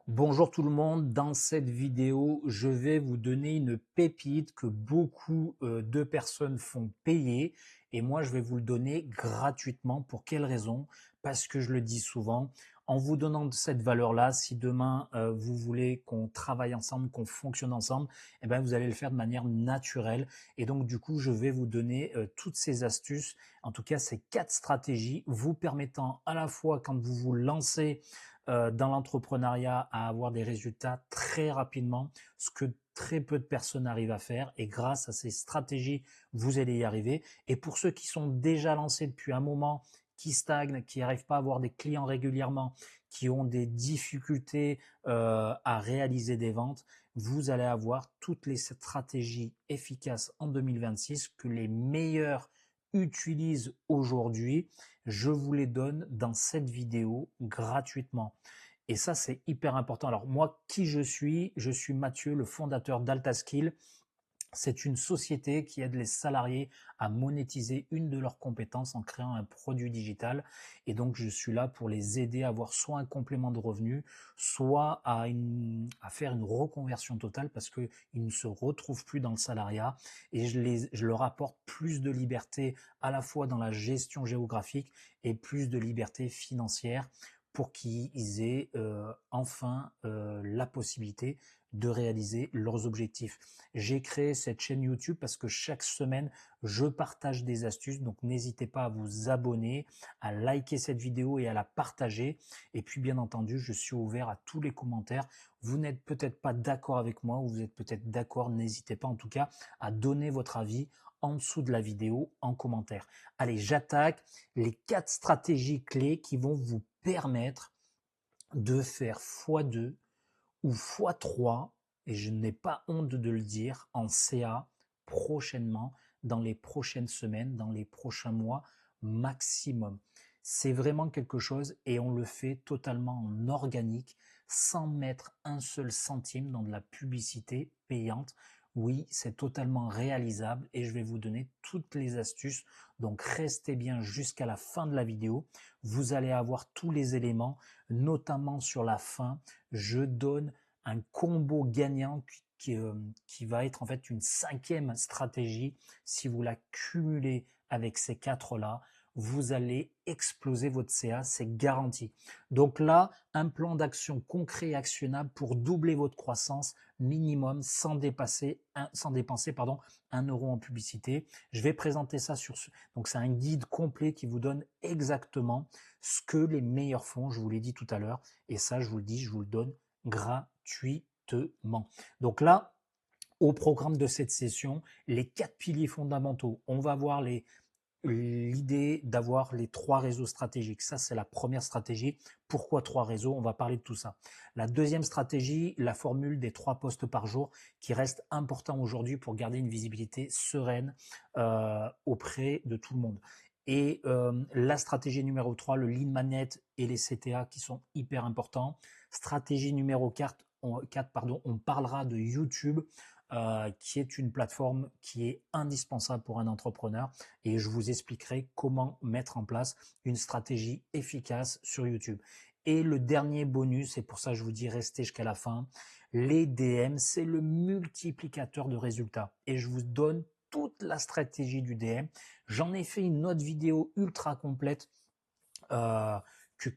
Bonjour tout le monde, dans cette vidéo, je vais vous donner une pépite que beaucoup de personnes font payer et moi je vais vous le donner gratuitement. Pour quelle raison? Parce que je le dis souvent, en vous donnant cette valeur-là, si demain vous voulez qu'on travaille ensemble, qu'on fonctionne ensemble, eh ben, vous allez le faire de manière naturelle. Et donc du coup, je vais vous donner toutes ces astuces, en tout cas ces 4 stratégies vous permettant à la fois quand vous vous lancez dans l'entrepreneuriat à avoir des résultats très rapidement, ce que très peu de personnes arrivent à faire. Et grâce à ces stratégies, vous allez y arriver. Et pour ceux qui sont déjà lancés depuis un moment, qui stagnent, qui n'arrivent pas à avoir des clients régulièrement, qui ont des difficultés à réaliser des ventes, vous allez avoir toutes les stratégies efficaces en 2026 que les meilleurs utilisent aujourd'hui. Je vous les donne dans cette vidéo gratuitement. Et ça, c'est hyper important. Alors moi, qui je suis? Je suis Mathieu, le fondateur d'Altaskill. C'est une société qui aide les salariés à monétiser une de leurs compétences en créant un produit digital. Et donc, je suis là pour les aider à avoir soit un complément de revenu, soit à faire une reconversion totale parce qu'ils ne se retrouvent plus dans le salariat. Et je leur apporte plus de liberté à la fois dans la gestion géographique et plus de liberté financière pour qu'ils aient enfin la possibilité de réaliser leurs objectifs. J'ai créé cette chaîne YouTube parce que chaque semaine, je partage des astuces. Donc, n'hésitez pas à vous abonner, à liker cette vidéo et à la partager. Et puis, bien entendu, je suis ouvert à tous les commentaires. Vous n'êtes peut-être pas d'accord avec moi ou vous êtes peut-être d'accord. N'hésitez pas en tout cas à donner votre avis en dessous de la vidéo en commentaire. Allez, j'attaque les 4 stratégies clés qui vont vous permettre de faire x2 ou x3, et je n'ai pas honte de le dire, en CA prochainement, dans les prochaines semaines, dans les prochains mois maximum. C'est vraiment quelque chose et on le fait totalement en organique, sans mettre un seul centime dans de la publicité payante. Oui, c'est totalement réalisable et je vais vous donner toutes les astuces. Donc restez bien jusqu'à la fin de la vidéo. Vous allez avoir tous les éléments, notamment sur la fin. Je donne un combo gagnant qui va être en fait une 5e stratégie. Si vous la cumulez avec ces 4-là, vous allez exploser votre CA, c'est garanti. Donc là, un plan d'action concret et actionnable pour doubler votre croissance minimum sans dépenser 1 euro en publicité. Je vais présenter ça donc c'est un guide complet qui vous donne exactement ce que les meilleurs font, je vous l'ai dit tout à l'heure, et ça, je vous le dis, je vous le donne gratuitement. Donc là, au programme de cette session, les 4 piliers fondamentaux. On va voir l'idée d'avoir les 3 réseaux stratégiques. Ça, c'est la première stratégie. Pourquoi 3 réseaux? On va parler de tout ça. La deuxième stratégie, la formule des 3 postes par jour, qui reste important aujourd'hui pour garder une visibilité sereine auprès de tout le monde. Et la stratégie numéro 3, le lead magnet et les CTA qui sont hyper importants. Stratégie numéro 4, on parlera de YouTube, qui est une plateforme qui est indispensable pour un entrepreneur et je vous expliquerai comment mettre en place une stratégie efficace sur YouTube. Et le dernier bonus, et pour ça je vous dis restez jusqu'à la fin, les DM, c'est le multiplicateur de résultats. Et je vous donne toute la stratégie du DM. J'en ai fait une autre vidéo ultra complète euh,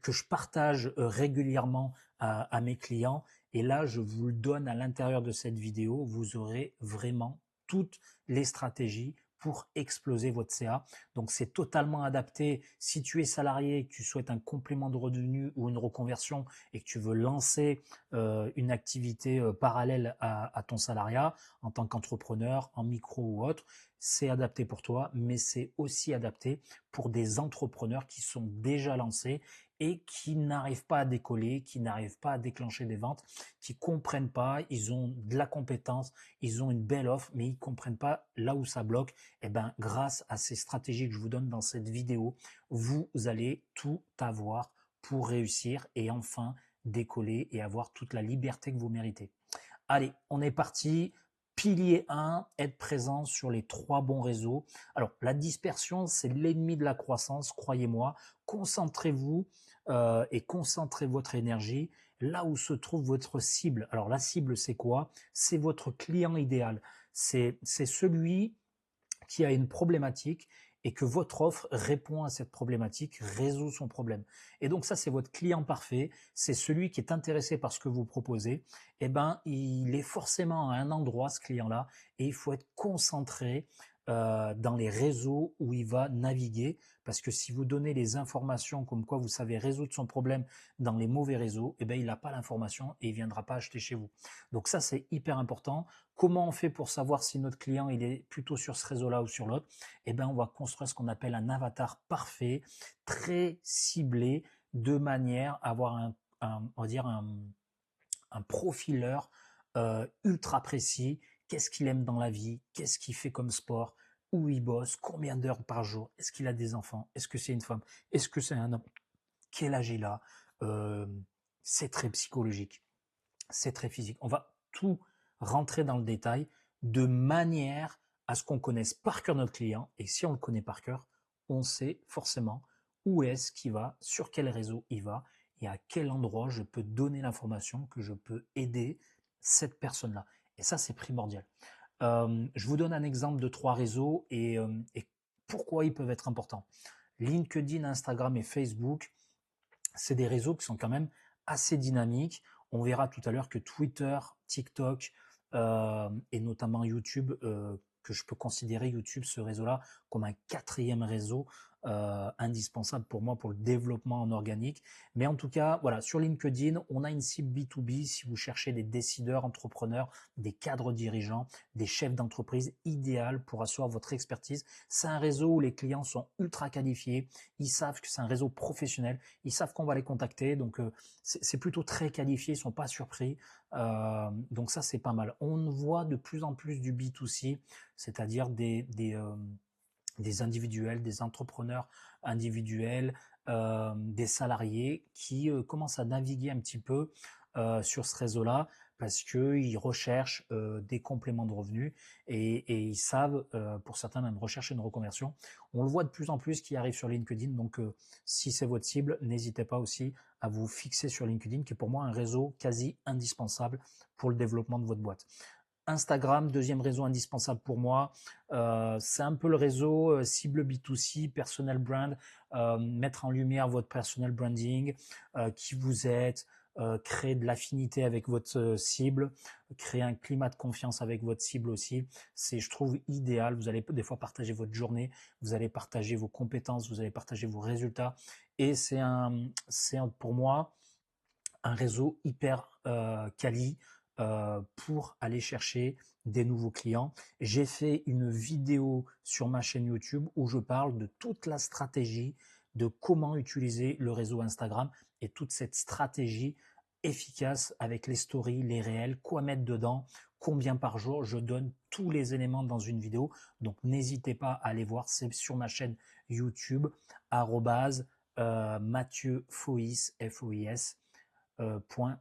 que je partage régulièrement à mes clients. Et là, je vous le donne à l'intérieur de cette vidéo. Vous aurez vraiment toutes les stratégies pour exploser votre CA. Donc, c'est totalement adapté. Si tu es salarié et que tu souhaites un complément de revenu ou une reconversion et que tu veux lancer une activité parallèle à ton salariat en tant qu'entrepreneur, en micro ou autre, c'est adapté pour toi, mais c'est aussi adapté pour des entrepreneurs qui sont déjà lancés et qui n'arrivent pas à décoller, qui n'arrivent pas à déclencher des ventes, qui comprennent pas, ils ont de la compétence, ils ont une belle offre, mais ils comprennent pas là où ça bloque. Et ben, grâce à ces stratégies que je vous donne dans cette vidéo, vous allez tout avoir pour réussir et enfin décoller et avoir toute la liberté que vous méritez. Allez, on est parti. Pilier 1, être présent sur les 3 bons réseaux. Alors, la dispersion, c'est l'ennemi de la croissance, croyez-moi. Concentrez-vous et concentrez votre énergie là où se trouve votre cible. Alors la cible, c'est quoi? C'est votre client idéal. C'est celui qui a une problématique et que votre offre répond à cette problématique, résout son problème. Et donc ça, c'est votre client parfait, c'est celui qui est intéressé par ce que vous proposez. Eh ben, il est forcément à un endroit, ce client-là, et il faut être concentré dans les réseaux où il va naviguer, parce que si vous donnez les informations comme quoi vous savez résoudre son problème dans les mauvais réseaux, eh ben, il n'a pas l'information et il viendra pas acheter chez vous. Donc ça, c'est hyper important. Comment on fait pour savoir si notre client il est plutôt sur ce réseau-là ou sur l'autre? Eh ben, on va construire ce qu'on appelle un avatar parfait, très ciblé, de manière à avoir on va dire un profileur ultra précis. Qu'est-ce qu'il aime dans la vie? Qu'est-ce qu'il fait comme sport? Où il bosse? Combien d'heures par jour? Est-ce qu'il a des enfants? Est-ce que c'est une femme? Est-ce que c'est un homme? Quel âge il a? Euh, c'est très psychologique, c'est très physique. On va tout rentrer dans le détail de manière à ce qu'on connaisse par cœur notre client. Et si on le connaît par cœur, on sait forcément où est-ce qu'il va, sur quel réseau il va et à quel endroit je peux donner l'information que je peux aider cette personne-là. Et ça, c'est primordial. Je vous donne un exemple de 3 réseaux et pourquoi ils peuvent être importants. LinkedIn, Instagram et Facebook, c'est des réseaux qui sont quand même assez dynamiques. On verra tout à l'heure que Twitter, TikTok et notamment YouTube, que je peux considérer YouTube, ce réseau-là, comme un quatrième réseau indispensable pour moi pour le développement en organique. Mais en tout cas, voilà, sur LinkedIn, on a une cible B2B si vous cherchez des décideurs, entrepreneurs, des cadres dirigeants, des chefs d'entreprise idéal pour asseoir votre expertise. C'est un réseau où les clients sont ultra qualifiés, ils savent que c'est un réseau professionnel, ils savent qu'on va les contacter, donc c'est plutôt très qualifié, ils sont pas surpris. Donc ça, c'est pas mal. On voit de plus en plus du B2C, c'est-à-dire des individuels, des entrepreneurs individuels, des salariés qui commencent à naviguer un petit peu sur ce réseau-là parce qu'ils recherchent des compléments de revenus et ils savent, pour certains même, rechercher une reconversion. On le voit de plus en plus qui arrive sur LinkedIn, donc si c'est votre cible, n'hésitez pas aussi à vous fixer sur LinkedIn, qui est pour moi un réseau quasi indispensable pour le développement de votre boîte. Instagram, deuxième réseau indispensable pour moi. C'est un peu le réseau cible B2C, personal brand, mettre en lumière votre personal branding, qui vous êtes, créer de l'affinité avec votre cible, créer un climat de confiance avec votre cible aussi. C'est, je trouve, idéal. Vous allez des fois partager votre journée, vous allez partager vos compétences, vous allez partager vos résultats. Et pour moi, un réseau hyper quali pour aller chercher des nouveaux clients. J'ai fait une vidéo sur ma chaîne YouTube où je parle de toute la stratégie de comment utiliser le réseau Instagram et toute cette stratégie efficace avec les stories, les réels, quoi mettre dedans, combien par jour. Je donne tous les éléments dans une vidéo. Donc n'hésitez pas à aller voir, c'est sur ma chaîne YouTube, Mathieu Foïs, F-O-I-S,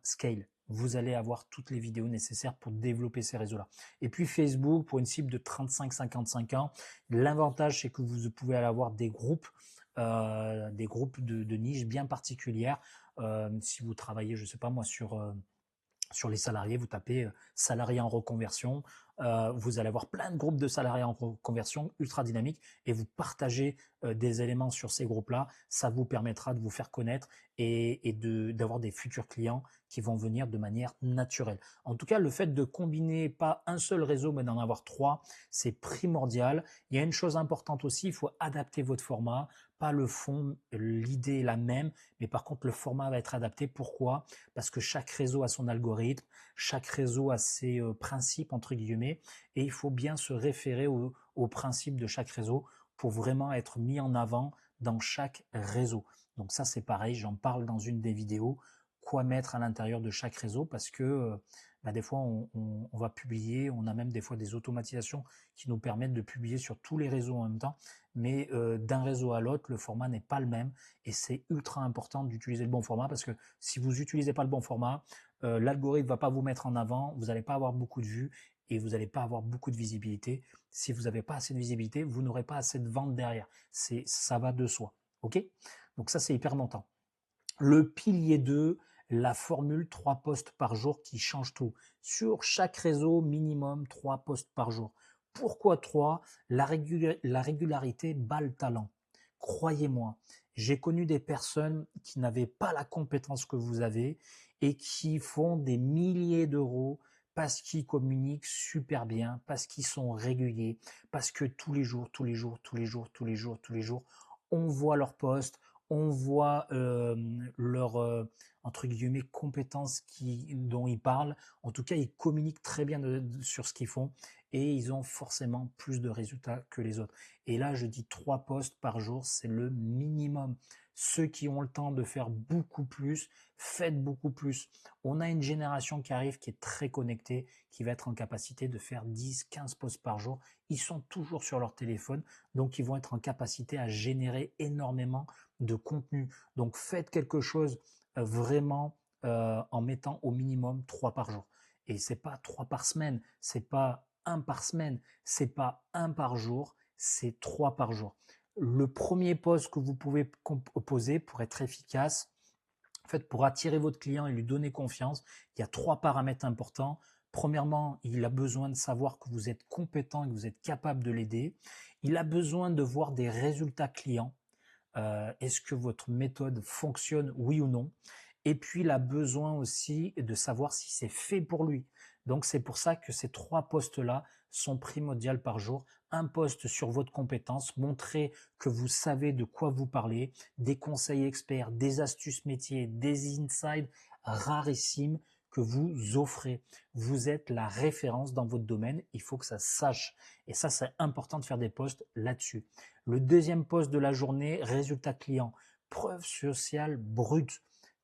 .scale. Vous allez avoir toutes les vidéos nécessaires pour développer ces réseaux-là. Et puis Facebook, pour une cible de 35-55 ans, l'avantage c'est que vous pouvez aller avoir des groupes de niches bien particulières. Si vous travaillez, je sais pas moi, sur les salariés, vous tapez salariés en reconversion, vous allez avoir plein de groupes de salariés en reconversion ultra dynamiques et vous partagez des éléments sur ces groupes-là. Ça vous permettra de vous faire connaître et d'avoir des futurs clients qui vont venir de manière naturelle. En tout cas, le fait de combiner pas un seul réseau, mais d'en avoir 3, c'est primordial. Il y a une chose importante aussi, il faut adapter votre format, pas le fond, l'idée est la même, mais par contre, le format va être adapté. Pourquoi? Parce que chaque réseau a son algorithme, chaque réseau a ses principes, entre guillemets, et il faut bien se référer aux principes de chaque réseau pour vraiment être mis en avant dans chaque réseau. Donc ça, c'est pareil, j'en parle dans une des vidéos, quoi mettre à l'intérieur de chaque réseau, parce que des fois, on va publier, on a même des fois des automatisations qui nous permettent de publier sur tous les réseaux en même temps, mais d'un réseau à l'autre, le format n'est pas le même, et c'est ultra important d'utiliser le bon format, parce que si vous n'utilisez pas le bon format, l'algorithme va pas vous mettre en avant, vous n'allez pas avoir beaucoup de vues, et vous n'allez pas avoir beaucoup de visibilité. Si vous n'avez pas assez de visibilité, vous n'aurez pas assez de ventes derrière. Ça va de soi. OK? Donc ça, c'est hyper important. Le pilier 2, la formule 3 posts par jour qui change tout. Sur chaque réseau, minimum 3 posts par jour. Pourquoi 3? La régularité bat le talent. Croyez-moi, j'ai connu des personnes qui n'avaient pas la compétence que vous avez et qui font des milliers d'euros parce qu'ils communiquent super bien, parce qu'ils sont réguliers, parce que tous les jours, tous les jours, tous les jours, tous les jours, tous les jours, on voit leurs posts, on voit leurs entre guillemets compétences dont ils parlent. En tout cas, ils communiquent très bien sur ce qu'ils font et ils ont forcément plus de résultats que les autres. Et là, je dis 3 posts par jour, c'est le minimum. Ceux qui ont le temps de faire beaucoup plus, faites beaucoup plus. On a une génération qui arrive qui est très connectée, qui va être en capacité de faire 10, 15 posts par jour. Ils sont toujours sur leur téléphone, donc ils vont être en capacité à générer énormément de contenu. Donc faites quelque chose vraiment en mettant au minimum 3 par jour. Et c'est pas 3 par semaine, c'est pas un par semaine, c'est pas un par jour, c'est 3 par jour. Le premier poste que vous pouvez poser pour être efficace, en fait, pour attirer votre client et lui donner confiance, il y a 3 paramètres importants. Premièrement, il a besoin de savoir que vous êtes compétent et que vous êtes capable de l'aider. Il a besoin de voir des résultats clients. Est-ce que votre méthode fonctionne, oui ou non? Et puis, il a besoin aussi de savoir si c'est fait pour lui. Donc, c'est pour ça que ces 3 postes-là sont primordiaux par jour. Un poste sur votre compétence, montrer que vous savez de quoi vous parlez, des conseils experts, des astuces métiers, des insights rarissimes que vous offrez. Vous êtes la référence dans votre domaine, il faut que ça sache. Et ça, c'est important de faire des posts là-dessus. Le deuxième poste de la journée, résultat client, preuve sociale brute,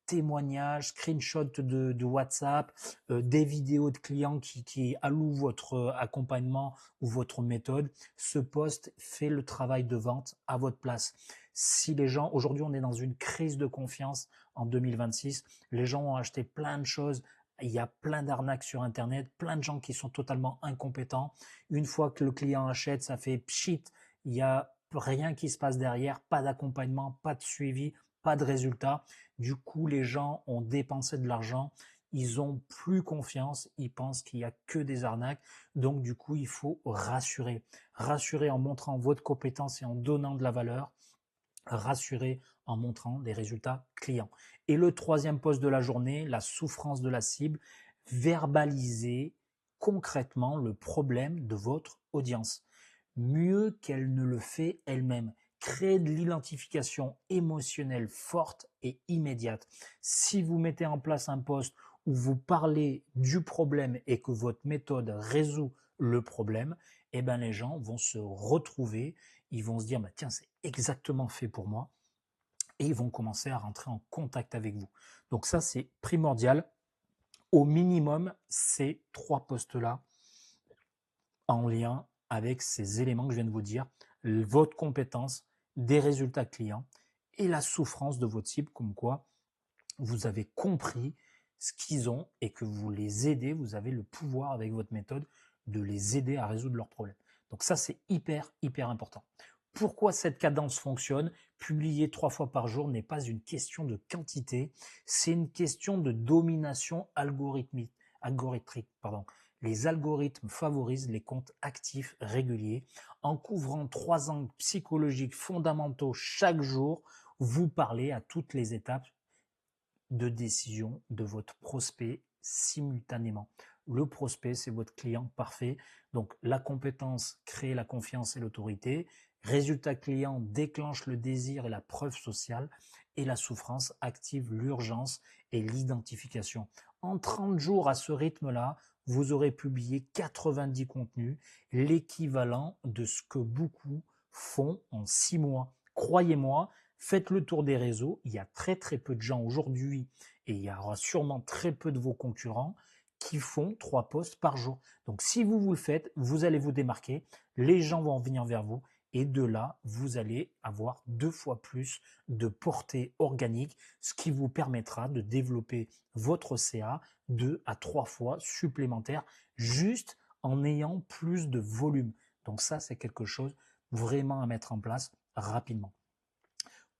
témoignages, screenshot de WhatsApp, des vidéos de clients qui allouent votre accompagnement ou votre méthode. Ce poste fait le travail de vente à votre place. Si les gens, aujourd'hui on est dans une crise de confiance en 2026, les gens ont acheté plein de choses, il y a plein d'arnaques sur Internet, plein de gens qui sont totalement incompétents. Une fois que le client achète, ça fait pchit, il y a rien qui se passe derrière, pas d'accompagnement, pas de suivi, pas de résultat. Du coup, les gens ont dépensé de l'argent, ils ont plus confiance, ils pensent qu'il y a que des arnaques. Donc, du coup, il faut rassurer. Rassurer en montrant votre compétence et en donnant de la valeur. Rassurer en montrant des résultats clients. Et le troisième poste de la journée, la souffrance de la cible, verbaliser concrètement le problème de votre audience mieux qu'elle ne le fait elle-même. Créer de l'identification émotionnelle forte et immédiate. Si vous mettez en place un poste où vous parlez du problème et que votre méthode résout le problème, eh ben les gens vont se retrouver, ils vont se dire bah, tiens, c'est exactement fait pour moi et ils vont commencer à rentrer en contact avec vous. Donc ça, c'est primordial. Au minimum, ces 3 postes-là en lien avec ces éléments que je viens de vous dire, votre compétence, des résultats clients et la souffrance de votre cible, comme quoi vous avez compris ce qu'ils ont et que vous les aidez, vous avez le pouvoir avec votre méthode de les aider à résoudre leurs problèmes. Donc ça, c'est hyper, hyper important. Pourquoi cette cadence fonctionne? Publier 3 fois par jour n'est pas une question de quantité, c'est une question de domination algorithmique. Pardon. Les algorithmes favorisent les comptes actifs réguliers. En couvrant 3 angles psychologiques fondamentaux chaque jour, vous parlez à toutes les étapes de décision de votre prospect simultanément. Le prospect, c'est votre client parfait. Donc la compétence crée la confiance et l'autorité. Résultat client déclenche le désir et la preuve sociale. Et la souffrance active l'urgence et l'identification. En 30 jours à ce rythme-là, vous aurez publié 90 contenus, l'équivalent de ce que beaucoup font en 6 mois. Croyez-moi, faites le tour des réseaux. Il y a très très peu de gens aujourd'hui et il y aura sûrement très peu de vos concurrents qui font 3 posts par jour. Donc si vous le faites, vous allez vous démarquer, les gens vont venir vers vous et de là, vous allez avoir 2 fois plus de portée organique, ce qui vous permettra de développer votre CA 2 à 3 fois supplémentaire juste en ayant plus de volume. Donc ça, c'est quelque chose vraiment à mettre en place rapidement.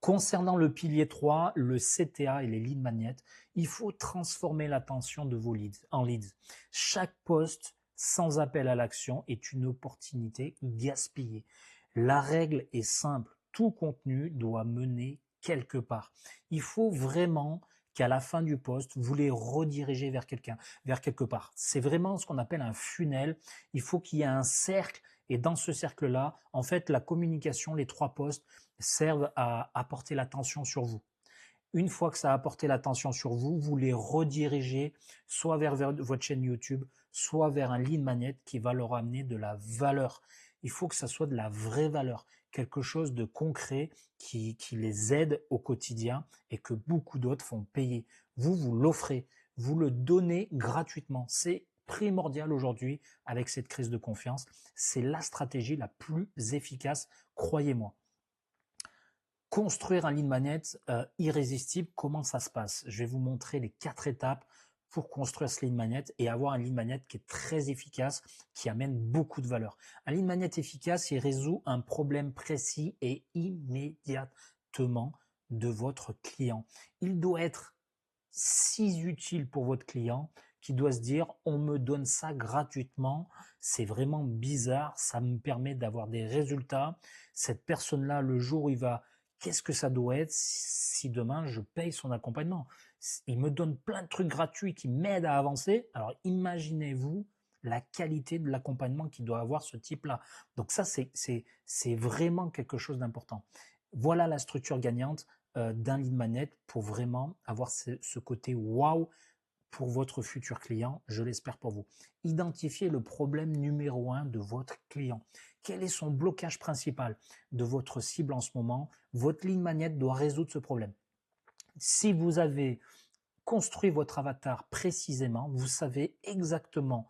Concernant le pilier 3, le CTA et les lead magnets, il faut transformer l'attention de vos leads en leads. Chaque post sans appel à l'action est une opportunité gaspillée. La règle est simple, tout contenu doit mener quelque part. Il faut vraiment qu'à la fin du post, vous les redirigez vers quelqu'un, vers quelque part. C'est vraiment ce qu'on appelle un funnel. Il faut qu'il y ait un cercle et dans ce cercle-là, en fait, la communication, les 3 posts servent à apporter l'attention sur vous. Une fois que ça a apporté l'attention sur vous, vous les redirigez soit vers votre chaîne YouTube, soit vers un lead magnet qui va leur amener de la valeur. Il faut que ça soit de la vraie valeur, quelque chose de concret qui les aide au quotidien et que beaucoup d'autres font payer. Vous, vous l'offrez, vous le donnez gratuitement. C'est primordial aujourd'hui avec cette crise de confiance. C'est la stratégie la plus efficace, croyez-moi. Construire un lead magnet irrésistible, comment ça se passe? Je vais vous montrer les 4 étapes pour construire ce lead magnet et avoir un lead magnet qui est très efficace, qui amène beaucoup de valeur. Un lead magnet efficace, il résout un problème précis et immédiatement de votre client. Il doit être si utile pour votre client qui doit se dire on me donne ça gratuitement, c'est vraiment bizarre, ça me permet d'avoir des résultats. Cette personne-là, le jour où il va, qu'est-ce que ça doit être si demain je paye son accompagnement? Il me donne plein de trucs gratuits qui m'aident à avancer. Alors imaginez-vous la qualité de l'accompagnement qu'il doit avoir ce type-là. Donc ça, c'est vraiment quelque chose d'important. Voilà la structure gagnante d'un lead magnet pour vraiment avoir ce côté wow pour votre futur client, je l'espère pour vous. Identifiez le problème numéro 1 de votre client. Quel est son blocage principal de votre cible en ce moment? Votre lead magnet doit résoudre ce problème. Si vous avez construit votre avatar précisément, vous savez exactement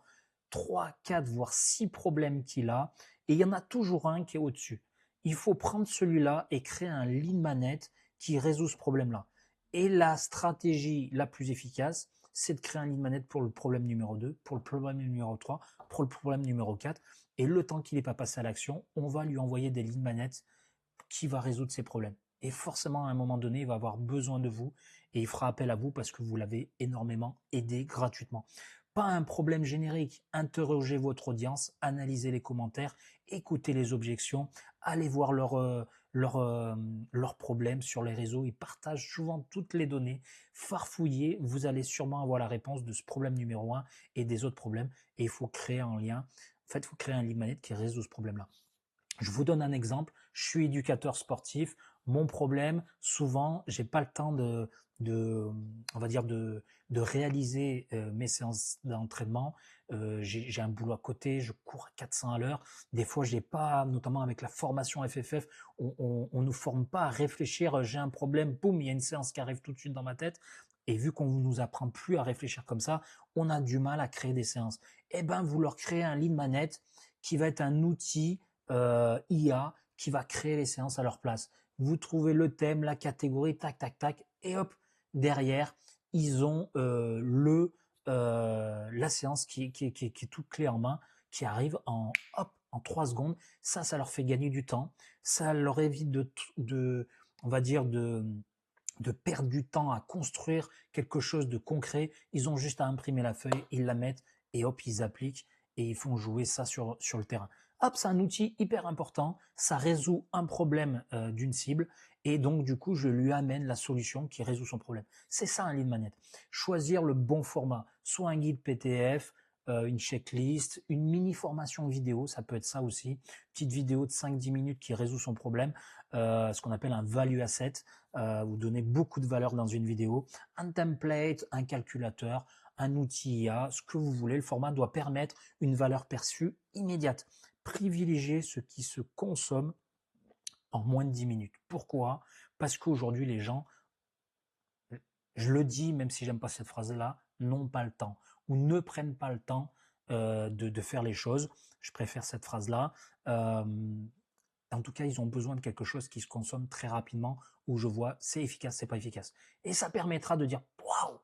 3, 4, voire 6 problèmes qu'il a, et il y en a toujours un qui est au-dessus. Il faut prendre celui-là et créer un lead magnet qui résout ce problème-là. Et la stratégie la plus efficace, c'est de créer un lead magnet pour le problème numéro 2, pour le problème numéro 3, pour le problème numéro 4. Et le temps qu'il n'est pas passé à l'action, on va lui envoyer des lead magnets qui va résoudre ses problèmes. Et forcément, à un moment donné, il va avoir besoin de vous et il fera appel à vous parce que vous l'avez énormément aidé gratuitement. Pas un problème générique. Interrogez votre audience, analysez les commentaires, écoutez les objections, allez voir leurs problèmes sur les réseaux. Ils partagent souvent toutes les données. Farfouillez, vous allez sûrement avoir la réponse de ce problème numéro 1 et des autres problèmes. Et il faut créer un lien. En fait, il faut créer un lead magnet qui résout ce problème-là. Je vous donne un exemple. Je suis éducateur sportif. Mon problème, souvent, j'ai pas le temps on va dire de réaliser mes séances d'entraînement. J'ai un boulot à côté, je cours à 400 à l'heure. Des fois, j'ai pas, notamment avec la formation FFF, on nous forme pas à réfléchir. J'ai un problème, boum, il y a une séance qui arrive tout de suite dans ma tête. Et vu qu'on nous apprend plus à réfléchir comme ça, on a du mal à créer des séances. Eh ben, vous leur créez un lead magnet qui va être un outil IA qui va créer les séances à leur place. Vous trouvez le thème, la catégorie, tac, tac, tac, et hop, derrière, ils ont la séance qui est toute clé en main, qui arrive en 3 secondes. Ça leur fait gagner du temps. Ça leur évite on va dire, de perdre du temps à construire quelque chose de concret. Ils ont juste à imprimer la feuille, ils la mettent et hop, ils appliquent et ils font jouer ça sur le terrain. Hop, c'est un outil hyper important, ça résout un problème d'une cible et donc du coup, je lui amène la solution qui résout son problème. C'est ça un lead magnet. Choisir le bon format, soit un guide PDF, une checklist, une mini formation vidéo, ça peut être ça aussi, petite vidéo de 5-10 minutes qui résout son problème, ce qu'on appelle un value asset. Vous donnez beaucoup de valeur dans une vidéo, un template, un calculateur, un outil IA, ce que vous voulez. Le format doit permettre une valeur perçue immédiate. Privilégiez ce qui se consomme en moins de 10 minutes. Pourquoi? Parce qu'aujourd'hui, les gens, je le dis, même si j'aime pas cette phrase-là, n'ont pas le temps ou ne prennent pas le temps de faire les choses. Je préfère cette phrase-là. En tout cas, ils ont besoin de quelque chose qui se consomme très rapidement, où je vois c'est efficace, c'est pas efficace. Et ça permettra de dire waouh,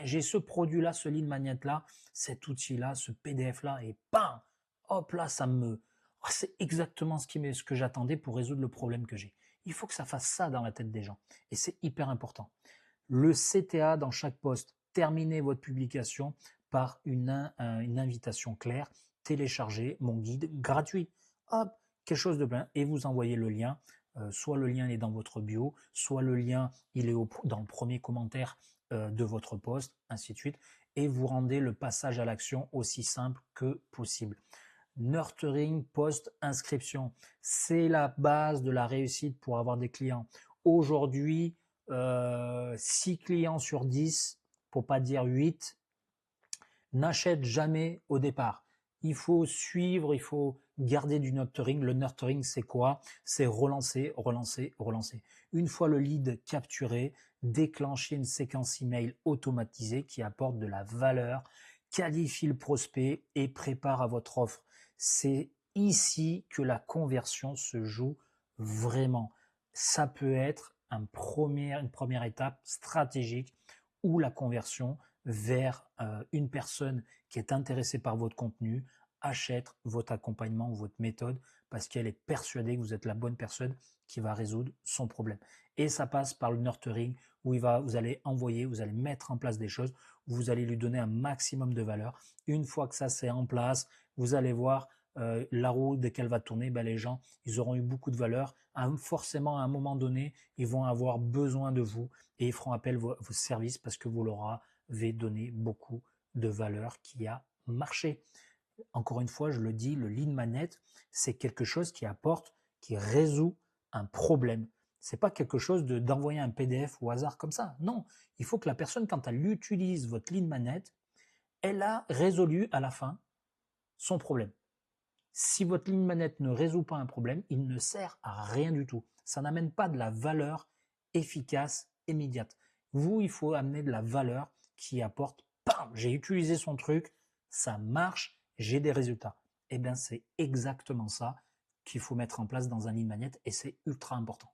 j'ai ce produit-là, ce lead magnet-là, cet outil-là, ce PDF-là, et bam, hop là, c'est exactement ce que j'attendais pour résoudre le problème que j'ai. Il faut que ça fasse ça dans la tête des gens. Et c'est hyper important. Le CTA dans chaque post, terminez votre publication par une invitation claire, téléchargez mon guide gratuit. Hop, quelque chose de plein. Et vous envoyez le lien. Soit le lien est dans votre bio, soit le lien il est dans le premier commentaire de votre post, ainsi de suite. Et vous rendez le passage à l'action aussi simple que possible. Nurturing post-inscription, c'est la base de la réussite pour avoir des clients. Aujourd'hui, 6 clients sur 10, pour pas dire 8, n'achètent jamais au départ. Il faut suivre, il faut garder du nurturing. Le nurturing, c'est quoi? C'est relancer, relancer, relancer. Une fois le lead capturé, déclencher une séquence email automatisée qui apporte de la valeur, qualifie le prospect et prépare à votre offre. C'est ici que la conversion se joue vraiment. Ça peut être une première étape stratégique où la conversion vers une personne qui est intéressée par votre contenu achète votre accompagnement ou votre méthode parce qu'elle est persuadée que vous êtes la bonne personne qui va résoudre son problème. Et ça passe par le nurturing où vous allez envoyer, vous allez mettre en place des choses, vous allez lui donner un maximum de valeur. Une fois que ça c'est en place, vous allez voir la roue, dès qu'elle va tourner, ben, les gens, ils auront eu beaucoup de valeur. Forcément, à un moment donné, ils vont avoir besoin de vous et ils feront appel à vos services parce que vous leur avez donné beaucoup de valeur qui a marché. Encore une fois, je le dis, le lead magnet, c'est quelque chose qui apporte, qui résout un problème. C'est pas quelque chose d'envoyer un PDF au hasard comme ça. Non, il faut que la personne, quand elle utilise votre lead magnet, elle a résolu à la fin son problème. Si votre ligne manette ne résout pas un problème, il ne sert à rien du tout. Ça n'amène pas de la valeur efficace, immédiate. Vous, il faut amener de la valeur qui apporte, bam, j'ai utilisé son truc, ça marche, j'ai des résultats. Eh bien, c'est exactement ça qu'il faut mettre en place dans un lead magnet et c'est ultra important.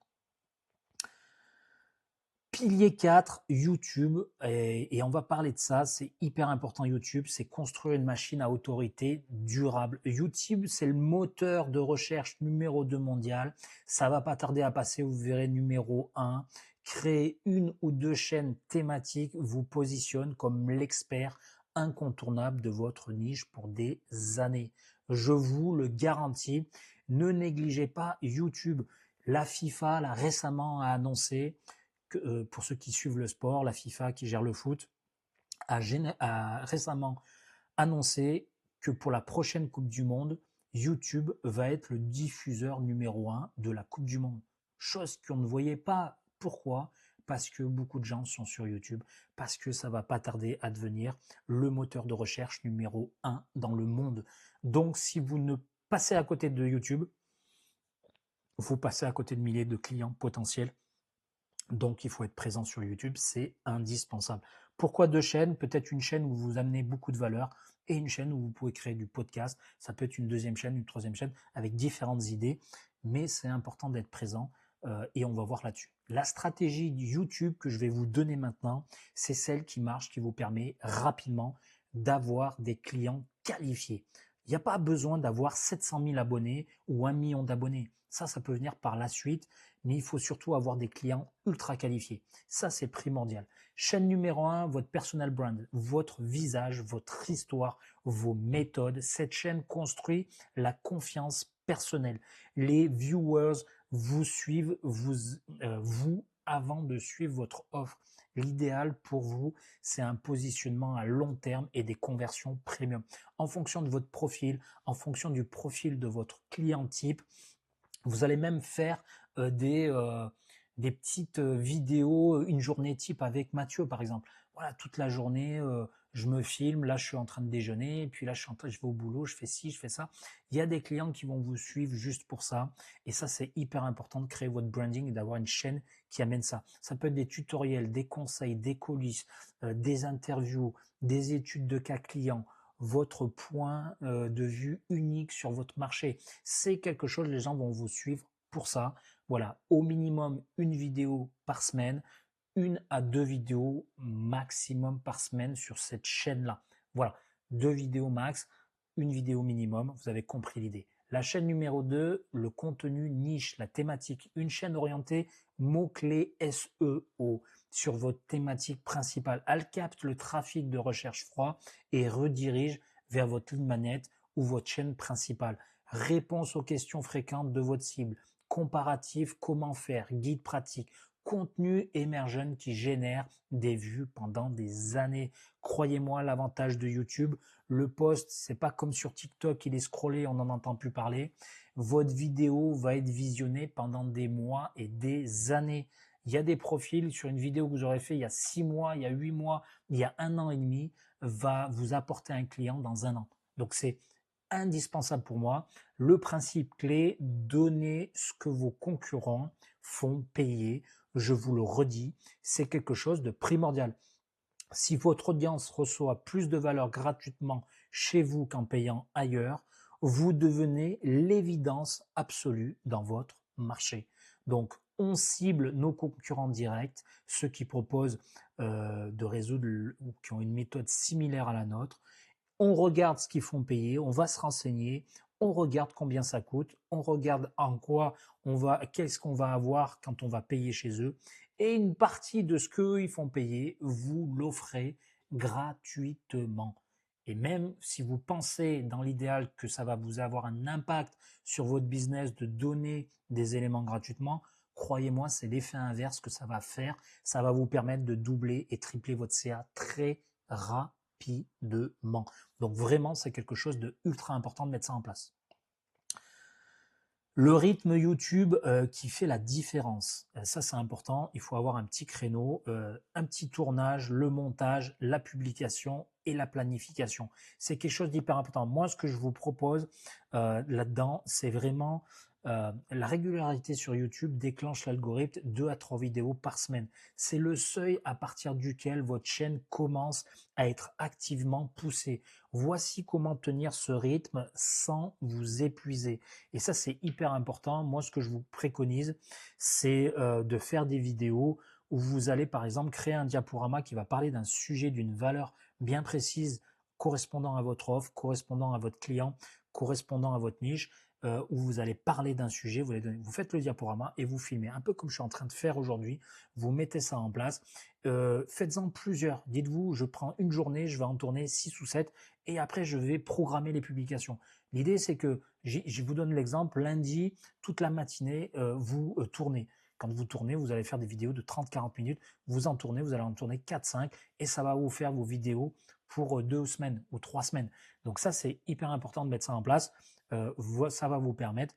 Pilier 4, YouTube, et on va parler de ça, c'est hyper important YouTube, c'est construire une machine à autorité durable. YouTube, c'est le moteur de recherche numéro 2 mondial, ça va pas tarder à passer, vous verrez numéro 1. Créer une ou deux chaînes thématiques vous positionne comme l'expert incontournable de votre niche pour des années. Je vous le garantis, ne négligez pas YouTube. La FIFA l'a récemment annoncé, pour ceux qui suivent le sport, la FIFA qui gère le foot a récemment annoncé que pour la prochaine Coupe du Monde, YouTube va être le diffuseur numéro 1 de la Coupe du Monde. Chose qu'on ne voyait pas. Pourquoi? Parce que beaucoup de gens sont sur YouTube, parce que ça va pas tarder à devenir le moteur de recherche numéro 1 dans le monde. Donc si vous ne passez à côté de YouTube, vous passez à côté de milliers de clients potentiels. Donc, il faut être présent sur YouTube, c'est indispensable. Pourquoi deux chaînes? Peut-être une chaîne où vous amenez beaucoup de valeur et une chaîne où vous pouvez créer du podcast. Ça peut être une deuxième chaîne, une troisième chaîne avec différentes idées, mais c'est important d'être présent et on va voir là-dessus. La stratégie YouTube que je vais vous donner maintenant, c'est celle qui marche, qui vous permet rapidement d'avoir des clients qualifiés. Il n'y a pas besoin d'avoir 700 000 abonnés ou 1 million d'abonnés. Ça peut venir par la suite, mais il faut surtout avoir des clients ultra qualifiés. Ça, c'est primordial. Chaîne numéro 1, votre personal brand, votre visage, votre histoire, vos méthodes. Cette chaîne construit la confiance personnelle. Les viewers vous suivent, vous avant de suivre votre offre. L'idéal pour vous, c'est un positionnement à long terme et des conversions premium. En fonction de votre profil, en fonction du profil de votre client type, vous allez même faire des petites vidéos, une journée type avec Mathieu par exemple. Voilà, toute la journée, je me filme, là je suis en train de déjeuner, et puis là je vais au boulot, je fais ci, je fais ça. Il y a des clients qui vont vous suivre juste pour ça. Et ça, c'est hyper important de créer votre branding et d'avoir une chaîne qui amène ça. Ça peut être des tutoriels, des conseils, des coulisses, des interviews, des études de cas clients, votre point de vue unique sur votre marché. C'est quelque chose, les gens vont vous suivre pour ça. Voilà, au minimum une vidéo par semaine, 1 à 2 vidéos maximum par semaine sur cette chaîne-là. Voilà, 2 vidéos max, une vidéo minimum, vous avez compris l'idée. La chaîne numéro 2, le contenu niche, la thématique. Une chaîne orientée mots-clés SEO sur votre thématique principale. Elle capte le trafic de recherche froid et redirige vers votre ligne manette ou votre chaîne principale. Réponse aux questions fréquentes de votre cible. Comparatif, comment faire, guide pratique. Contenu émergent qui génère des vues pendant des années. Croyez-moi, l'avantage de YouTube, le post, c'est pas comme sur TikTok, il est scrollé, on n'en entend plus parler. Votre vidéo va être visionnée pendant des mois et des années. Il y a des profils sur une vidéo que vous aurez fait il y a 6 mois, il y a 8 mois, il y a 1 an et demi, va vous apporter un client dans 1 an. Donc c'est indispensable pour moi. Le principe clé, donnez ce que vos concurrents font payer. Je vous le redis, c'est quelque chose de primordial. Si votre audience reçoit plus de valeur gratuitement chez vous qu'en payant ailleurs, vous devenez l'évidence absolue dans votre marché. Donc, on cible nos concurrents directs, ceux qui proposent de résoudre ou qui ont une méthode similaire à la nôtre. On regarde ce qu'ils font payer, on va se renseigner, on regarde combien ça coûte, on regarde en quoi qu'est-ce qu'on va avoir quand on va payer chez eux. Et une partie de ce qu'eux ils font payer, vous l'offrez gratuitement. Et même si vous pensez dans l'idéal que ça va vous avoir un impact sur votre business de donner des éléments gratuitement, croyez-moi, c'est l'effet inverse que ça va faire. Ça va vous permettre de doubler et tripler votre CA très rapidement. Donc vraiment, c'est quelque chose de ultra important de mettre ça en place. Le rythme YouTube qui fait la différence, ça c'est important, il faut avoir un petit créneau, un petit tournage, le montage, la publication et la planification. C'est quelque chose d'hyper important. Moi, ce que je vous propose là-dedans, c'est vraiment la régularité sur YouTube déclenche l'algorithme 2 à 3 vidéos par semaine. C'est le seuil à partir duquel votre chaîne commence à être activement poussée. Voici comment tenir ce rythme sans vous épuiser. Et ça, c'est hyper important. Moi, ce que je vous préconise, c'est de faire des vidéos où vous allez, par exemple, créer un diaporama qui va parler d'un sujet, d'une valeur bien précise, correspondant à votre offre, correspondant à votre client, correspondant à votre niche, où vous allez parler d'un sujet, vous faites le diaporama et vous filmez, un peu comme je suis en train de faire aujourd'hui. Vous mettez ça en place. Faites-en plusieurs. Dites-vous, je prends une journée, je vais en tourner 6 ou 7 et après, je vais programmer les publications. L'idée, c'est que, je vous donne l'exemple, lundi, toute la matinée, vous tournez. Quand vous tournez, vous allez faire des vidéos de 30-40 minutes, vous en tournez, vous allez en tourner 4-5 et ça va vous faire vos vidéos pour 2 semaines ou 3 semaines. Donc ça, c'est hyper important de mettre ça en place. Ça va vous permettre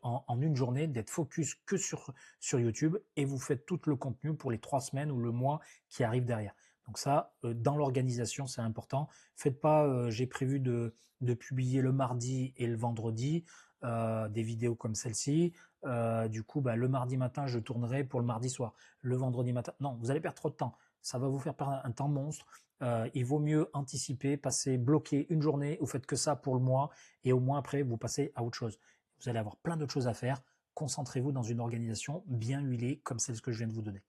en une journée d'être focus que sur YouTube et vous faites tout le contenu pour les 3 semaines ou le mois qui arrive derrière. Donc ça, dans l'organisation, c'est important. Faites pas, j'ai prévu de publier le mardi et le vendredi des vidéos comme celle-ci. Du coup, le mardi matin, je tournerai pour le mardi soir. Le vendredi matin, non, vous allez perdre trop de temps. Ça va vous faire perdre un temps monstre. Il vaut mieux anticiper, passer, bloquer une journée, vous faites que ça pour le mois et au mois après, vous passez à autre chose. Vous allez avoir plein d'autres choses à faire. Concentrez-vous dans une organisation bien huilée comme celle que je viens de vous donner.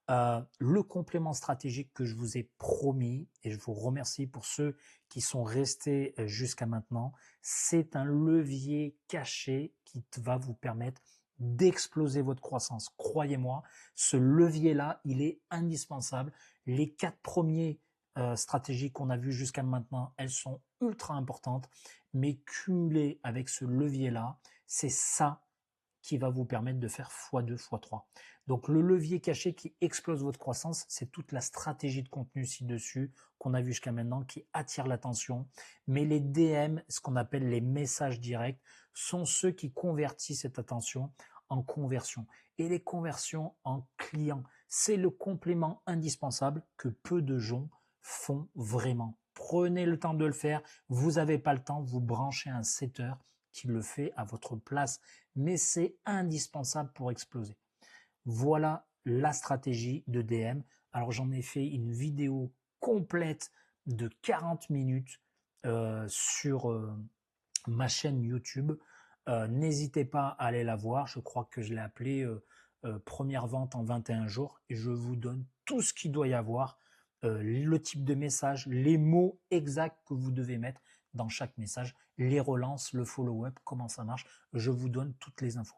Le complément stratégique que je vous ai promis, et je vous remercie pour ceux qui sont restés jusqu'à maintenant, c'est un levier caché qui va vous permettre d'exploser votre croissance. Croyez-moi, ce levier-là, il est indispensable. Les 4 premiers stratégies qu'on a vues jusqu'à maintenant, elles sont ultra importantes, mais cumulées avec ce levier-là, c'est ça qui va vous permettre de faire x2, x3. Donc le levier caché qui explose votre croissance, c'est toute la stratégie de contenu ci-dessus qu'on a vu jusqu'à maintenant qui attire l'attention. Mais les DM, ce qu'on appelle les messages directs, sont ceux qui convertissent cette attention en conversion. Et les conversions en clients, c'est le complément indispensable que peu de gens font vraiment. Prenez le temps de le faire. Vous n'avez pas le temps, vous branchez un setter qui le fait à votre place. Mais c'est indispensable pour exploser. Voilà la stratégie de DM. Alors j'en ai fait une vidéo complète de 40 minutes sur ma chaîne YouTube. N'hésitez pas à aller la voir. Je crois que je l'ai appelée première vente en 21 jours. Et je vous donne tout ce qu'il doit y avoir, le type de message, les mots exacts que vous devez mettre. dans chaque message, les relances, le follow-up, comment ça marche. Je vous donne toutes les infos.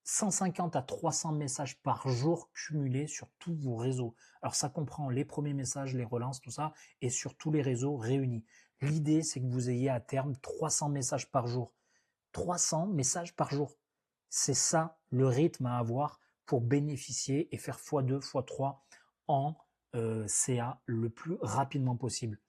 150 à 300 messages par jour cumulés sur tous vos réseaux. Alors ça comprend les premiers messages, les relances, tout ça, et sur tous les réseaux réunis. L'idée, c'est que vous ayez à terme 300 messages par jour. 300 messages par jour. C'est ça le rythme à avoir pour bénéficier et faire x2, x3 en CA le plus rapidement possible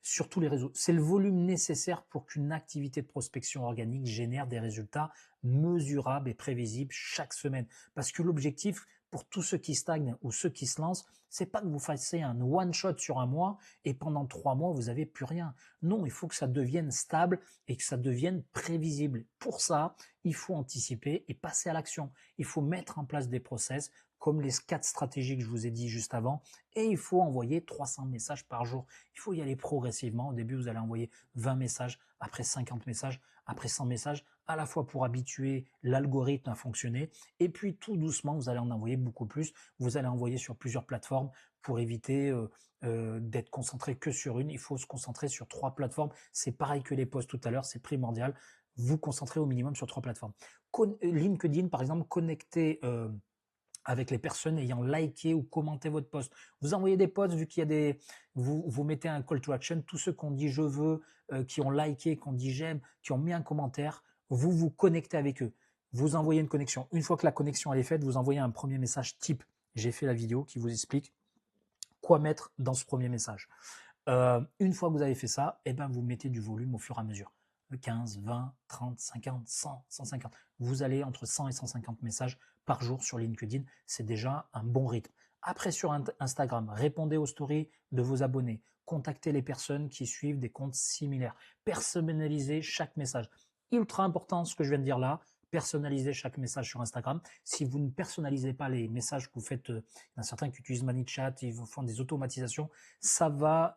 sur tous les réseaux. C'est le volume nécessaire pour qu'une activité de prospection organique génère des résultats mesurables et prévisibles chaque semaine. Parce que l'objectif pour tous ceux qui stagnent ou ceux qui se lancent, c'est pas que vous fassiez un one shot sur un mois et pendant 3 mois vous n'avez plus rien. Non, il faut que ça devienne stable et que ça devienne prévisible. Pour ça, il faut anticiper et passer à l'action. Il faut mettre en place des process comme les 4 stratégies que je vous ai dit juste avant, et il faut envoyer 300 messages par jour. Il faut y aller progressivement. Au début, vous allez envoyer 20 messages, après 50 messages, après 100 messages, à la fois pour habituer l'algorithme à fonctionner, et puis tout doucement, vous allez en envoyer beaucoup plus. Vous allez envoyer sur plusieurs plateformes pour éviter d'être concentré que sur une. Il faut se concentrer sur 3 plateformes. C'est pareil que les posts tout à l'heure, c'est primordial. Vous concentrez au minimum sur 3 plateformes. LinkedIn, par exemple, connectez avec les personnes ayant liké ou commenté votre post. Vous envoyez des posts, vu qu'il y a des, vous mettez un call to action, tous ceux qui ont dit je veux, qui ont liké, qui ont dit j'aime, qui ont mis un commentaire, vous vous connectez avec eux. Vous envoyez une connexion. Une fois que la connexion elle est faite, vous envoyez un premier message type. J'ai fait la vidéo qui vous explique quoi mettre dans ce premier message. Une fois que vous avez fait ça, eh ben vous mettez du volume au fur et à mesure. 15, 20, 30, 50, 100, 150. Vous allez entre 100 et 150 messages par jour sur LinkedIn. C'est déjà un bon rythme. Après, sur Instagram, répondez aux stories de vos abonnés. Contactez les personnes qui suivent des comptes similaires. Personnalisez chaque message. Ultra important ce que je viens de dire là. Personnalisez chaque message sur Instagram. Si vous ne personnalisez pas les messages que vous faites, il y en a certains qui utilisent ManyChat, ils vous font des automatisations, ça va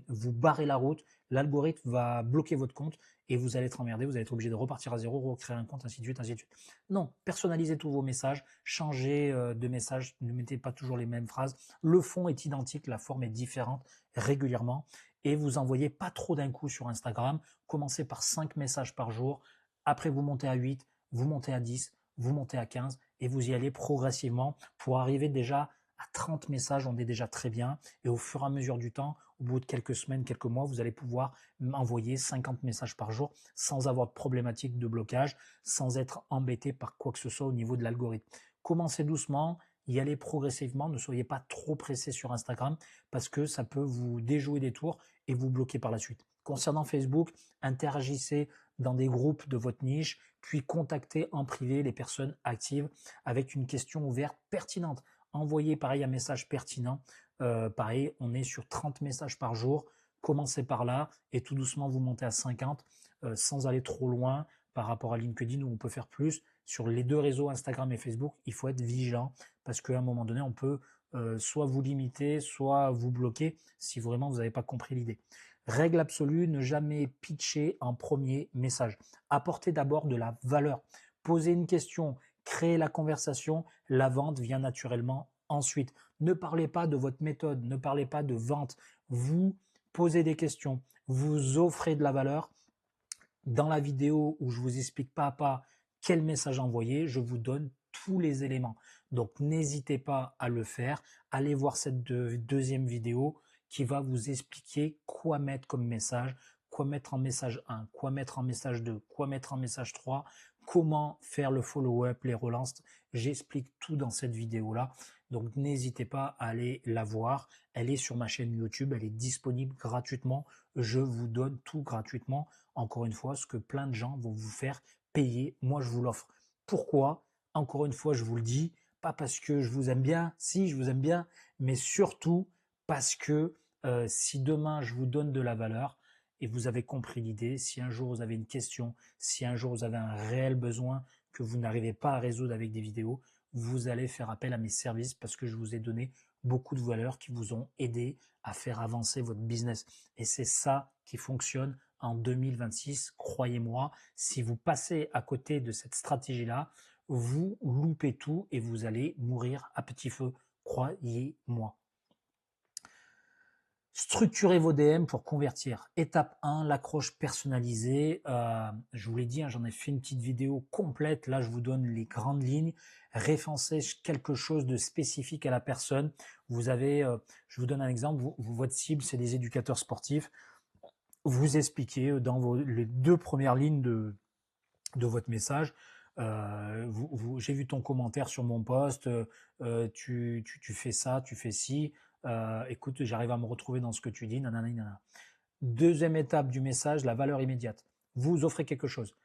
vous barrer la route. L'algorithme va bloquer votre compte et vous allez être emmerdé, vous allez être obligé de repartir à zéro, recréer un compte, ainsi de suite, ainsi de suite. Non, personnalisez tous vos messages, changez de message, ne mettez pas toujours les mêmes phrases. Le fond est identique, la forme est différente régulièrement et vous envoyez pas trop d'un coup sur Instagram. Commencez par 5 messages par jour, après vous montez à 8, vous montez à 10, vous montez à 15 et vous y allez progressivement pour arriver déjà à 30 messages, on est déjà très bien. Et au fur et à mesure du temps, au bout de quelques semaines, quelques mois, vous allez pouvoir envoyer 50 messages par jour sans avoir de problématique de blocage, sans être embêté par quoi que ce soit au niveau de l'algorithme. Commencez doucement, y allez progressivement, ne soyez pas trop pressé sur Instagram parce que ça peut vous déjouer des tours et vous bloquer par la suite. Concernant Facebook, interagissez dans des groupes de votre niche, puis contactez en privé les personnes actives avec une question ouverte pertinente. Envoyez pareil un message pertinent. Pareil, on est sur 30 messages par jour. Commencez par là et tout doucement vous montez à 50 sans aller trop loin par rapport à LinkedIn où on peut faire plus. Sur les 2 réseaux Instagram et Facebook, il faut être vigilant parce qu'à un moment donné, on peut soit vous limiter, soit vous bloquer si vraiment vous n'avez pas compris l'idée. Règle absolue, ne jamais pitcher en premier message. Apportez d'abord de la valeur. Posez une question, créez la conversation, la vente vient naturellement ensuite. Ne parlez pas de votre méthode, ne parlez pas de vente. Vous posez des questions, vous offrez de la valeur. Dans la vidéo où je vous explique pas à pas quel message envoyer, je vous donne tous les éléments. Donc n'hésitez pas à le faire. Allez voir cette deuxième vidéo qui va vous expliquer quoi mettre comme message, quoi mettre en message 1, quoi mettre en message 2, quoi mettre en message 3, comment faire le follow-up, les relances. J'explique tout dans cette vidéo-là. Donc n'hésitez pas à aller la voir. Elle est sur ma chaîne YouTube, elle est disponible gratuitement. Je vous donne tout gratuitement. Encore une fois, ce que plein de gens vont vous faire payer, moi je vous l'offre. Pourquoi? Encore une fois, je vous le dis, pas parce que je vous aime bien, si je vous aime bien, mais surtout parce que si demain je vous donne de la valeur et vous avez compris l'idée, si un jour vous avez une question, si un jour vous avez un réel besoin que vous n'arrivez pas à résoudre avec des vidéos, vous allez faire appel à mes services parce que je vous ai donné beaucoup de valeurs qui vous ont aidé à faire avancer votre business. Et c'est ça qui fonctionne en 2026, croyez-moi. Si vous passez à côté de cette stratégie-là, vous loupez tout et vous allez mourir à petit feu, croyez-moi. Structurez vos DM pour convertir. Étape 1, l'accroche personnalisée. Je vous l'ai dit, hein, j'en ai fait une petite vidéo complète. Là, je vous donne les grandes lignes. Référencez quelque chose de spécifique à la personne. Vous avez, je vous donne un exemple. Votre cible, c'est des éducateurs sportifs. Vous expliquez dans les 2 premières lignes de votre message. J'ai vu ton commentaire sur mon post, tu fais ça, tu fais ci, écoute, j'arrive à me retrouver dans ce que tu dis, nanana, nanana. Deuxième étape du message, la valeur immédiate. Vous offrez quelque chose.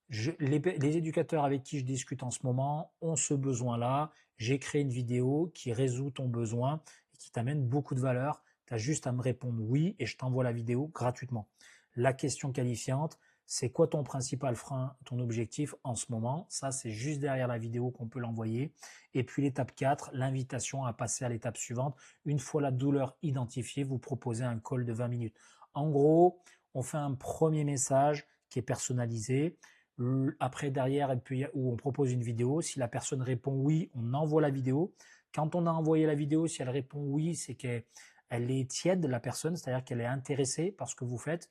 Les éducateurs avec qui je discute en ce moment ont ce besoin-là. J'ai créé une vidéo qui résout ton besoin et qui t'amène beaucoup de valeur. Tu as juste à me répondre oui et je t'envoie la vidéo gratuitement. La question qualifiante, c'est quoi ton principal frein, ton objectif en ce moment? Ça, c'est juste derrière la vidéo qu'on peut l'envoyer. Et puis l'étape 4, l'invitation à passer à l'étape suivante. Une fois la douleur identifiée, vous proposez un call de 20 minutes. En gros, on fait un premier message qui est personnalisé. Après, derrière, où on propose une vidéo. Si la personne répond oui, on envoie la vidéo. Quand on a envoyé la vidéo, si elle répond oui, c'est qu'elle est tiède, la personne, c'est-à-dire qu'elle est intéressée par ce que vous faites.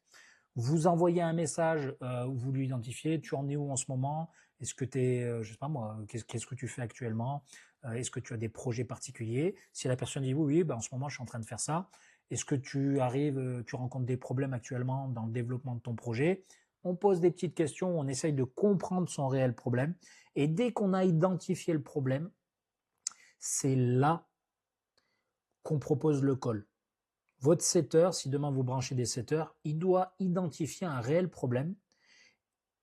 Vous envoyez un message où vous lui identifiez, tu en es où en ce moment? Est-ce que tu es, je sais pas moi, qu'est-ce que tu fais actuellement? Est-ce que tu as des projets particuliers? Si la personne dit oui, ben en ce moment je suis en train de faire ça. Est-ce que tu rencontres des problèmes actuellement dans le développement de ton projet? On pose des petites questions, on essaye de comprendre son réel problème. Et dès qu'on a identifié le problème, c'est là qu'on propose le call. Votre setter, si demain vous branchez des setters, il doit identifier un réel problème.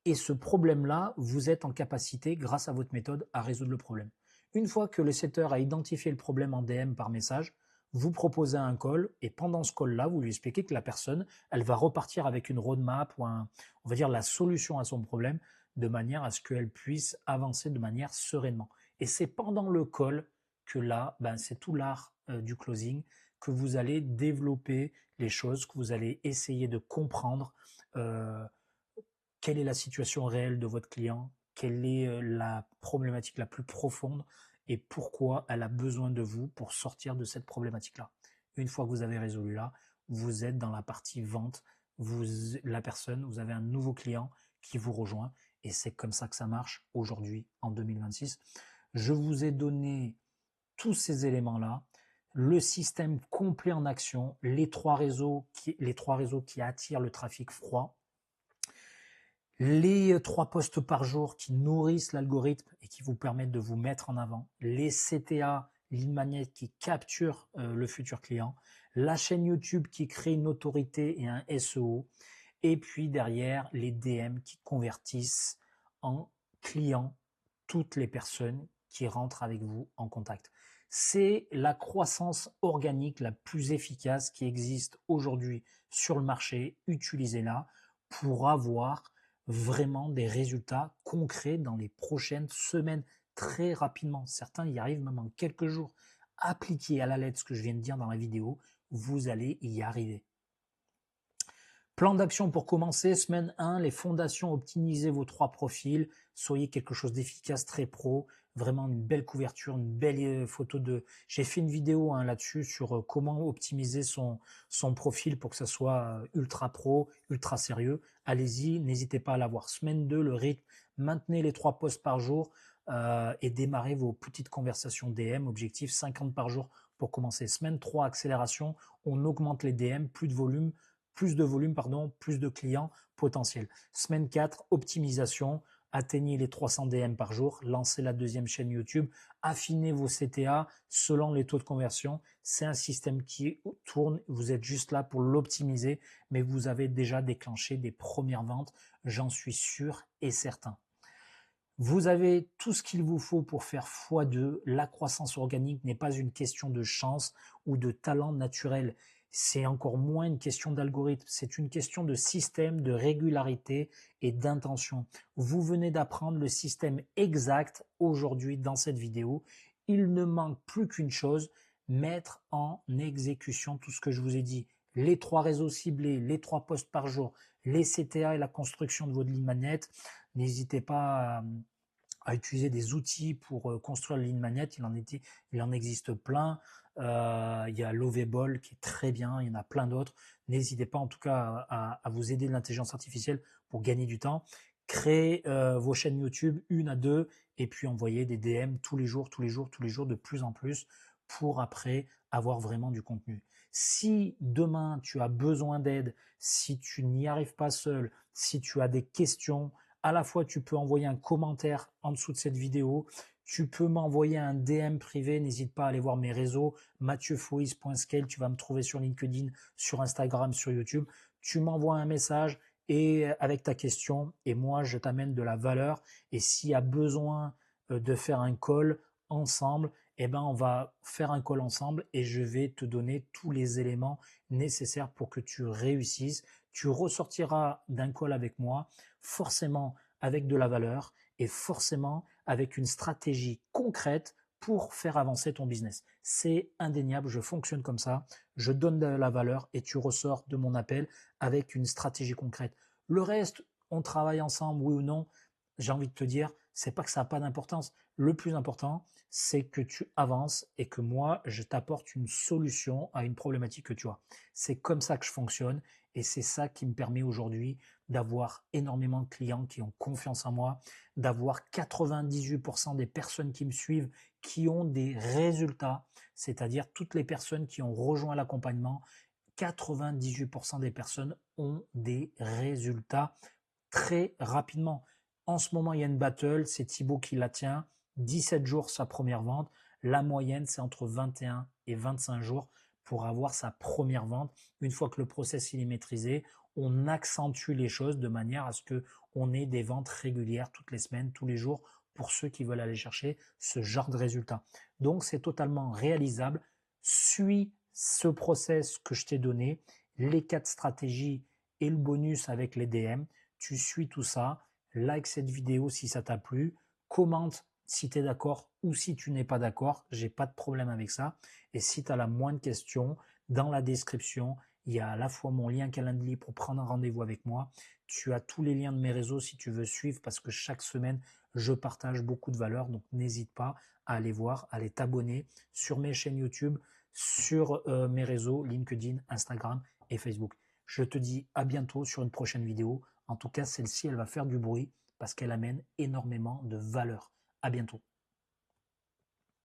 Et ce problème-là, vous êtes en capacité, grâce à votre méthode, à résoudre le problème. Une fois que le setter a identifié le problème en DM par message, vous proposez un call et pendant ce call-là, vous lui expliquez que la personne, elle va repartir avec une roadmap ou on va dire la solution à son problème de manière à ce qu'elle puisse avancer de manière sereinement. Et c'est pendant le call que là, c'est tout l'art du closing, que vous allez développer les choses, que vous allez essayer de comprendre quelle est la situation réelle de votre client, quelle est la problématique la plus profonde et pourquoi elle a besoin de vous pour sortir de cette problématique-là. Une fois que vous avez résolu là, vous êtes dans la partie vente, la personne, vous avez un nouveau client qui vous rejoint et c'est comme ça que ça marche aujourd'hui en 2026. Je vous ai donné tous ces éléments-là, le système complet en action, les trois réseaux qui attirent le trafic froid, les 3 posts par jour qui nourrissent l'algorithme et qui vous permettent de vous mettre en avant, les CTA, lead magnet qui capturent le futur client, la chaîne YouTube qui crée une autorité et un SEO, et puis derrière les DM qui convertissent en clients toutes les personnes qui rentrent avec vous en contact. C'est la croissance organique la plus efficace qui existe aujourd'hui sur le marché. Utilisez-la pour avoir vraiment des résultats concrets dans les prochaines semaines, très rapidement. Certains y arrivent même en quelques jours. Appliquez à la lettre ce que je viens de dire dans la vidéo, vous allez y arriver. Plan d'action pour commencer, semaine 1, les fondations, optimisez vos 3 profils, soyez quelque chose d'efficace, très pro, vraiment une belle couverture, une belle photo de... J'ai fait une vidéo là-dessus sur comment optimiser son profil pour que ça soit ultra pro, ultra sérieux. Allez-y, n'hésitez pas à la voir. Semaine 2, le rythme, maintenez les 3 posts par jour et démarrez vos petites conversations DM, objectif 50 par jour pour commencer. Semaine 3, accélération, on augmente les DM, plus de volume, plus de clients potentiels. Semaine 4, optimisation, atteignez les 300 DM par jour, lancez la deuxième chaîne YouTube, affinez vos CTA selon les taux de conversion. C'est un système qui tourne, vous êtes juste là pour l'optimiser, mais vous avez déjà déclenché des premières ventes, j'en suis sûr et certain. Vous avez tout ce qu'il vous faut pour faire x2. La croissance organique n'est pas une question de chance ou de talent naturel. C'est encore moins une question d'algorithme. C'est une question de système, de régularité et d'intention. Vous venez d'apprendre le système exact aujourd'hui dans cette vidéo. Il ne manque plus qu'une chose, mettre en exécution tout ce que je vous ai dit. Les 3 réseaux ciblés, les 3 posts par jour, les CTA et la construction de votre lead magnet. N'hésitez pas à utiliser des outils pour construire le lead magnet. Il en existe plein. Il y a Lovable qui est très bien, il y en a plein d'autres. N'hésitez pas en tout cas à vous aider de l'intelligence artificielle pour gagner du temps. Créez vos chaînes YouTube, une à deux, et puis envoyez des DM tous les jours, tous les jours, tous les jours, de plus en plus, pour après avoir vraiment du contenu. Si demain tu as besoin d'aide, si tu n'y arrives pas seul, si tu as des questions, à la fois tu peux envoyer un commentaire en dessous de cette vidéo, tu peux m'envoyer un DM privé, n'hésite pas à aller voir mes réseaux, mathieufoïs.scale, tu vas me trouver sur LinkedIn, sur Instagram, sur YouTube. Tu m'envoies un message et avec ta question, et moi je t'amène de la valeur. Et s'il y a besoin de faire un call ensemble, eh ben on va faire un call ensemble et je vais te donner tous les éléments nécessaires pour que tu réussisses. Tu ressortiras d'un call avec moi forcément avec de la valeur et forcément avec une stratégie concrète pour faire avancer ton business. C'est indéniable, je fonctionne comme ça, je donne de la valeur et tu ressors de mon appel avec une stratégie concrète. Le reste, on travaille ensemble, oui ou non, j'ai envie de te dire, c'est pas que ça n'a pas d'importance. Le plus important, c'est que tu avances et que moi, je t'apporte une solution à une problématique que tu as. C'est comme ça que je fonctionne et c'est ça qui me permet aujourd'hui d'avoir énormément de clients qui ont confiance en moi, d'avoir 98% des personnes qui me suivent qui ont des résultats, c'est-à-dire toutes les personnes qui ont rejoint l'accompagnement, 98% des personnes ont des résultats très rapidement. En ce moment, il y a une battle, c'est Thibaut qui la tient, 17 jours sa première vente. La moyenne, c'est entre 21 et 25 jours pour avoir sa première vente. Une fois que le process il est maîtrisé, on accentue les choses de manière à ce que on ait des ventes régulières toutes les semaines, tous les jours, pour ceux qui veulent aller chercher ce genre de résultats. Donc, c'est totalement réalisable. Suis ce process que je t'ai donné, les 4 stratégies et le bonus avec les DM. Tu suis tout ça, like cette vidéo si ça t'a plu, commente si tu es d'accord ou si tu n'es pas d'accord, j'ai pas de problème avec ça. Et si tu as la moindre question, dans la description, il y a à la fois mon lien Calendly pour prendre un rendez-vous avec moi. Tu as tous les liens de mes réseaux si tu veux suivre parce que chaque semaine, je partage beaucoup de valeur. Donc n'hésite pas à aller voir, à aller t'abonner sur mes chaînes YouTube, sur mes réseaux LinkedIn, Instagram et Facebook. Je te dis à bientôt sur une prochaine vidéo. En tout cas, celle-ci, elle va faire du bruit parce qu'elle amène énormément de valeur. À bientôt.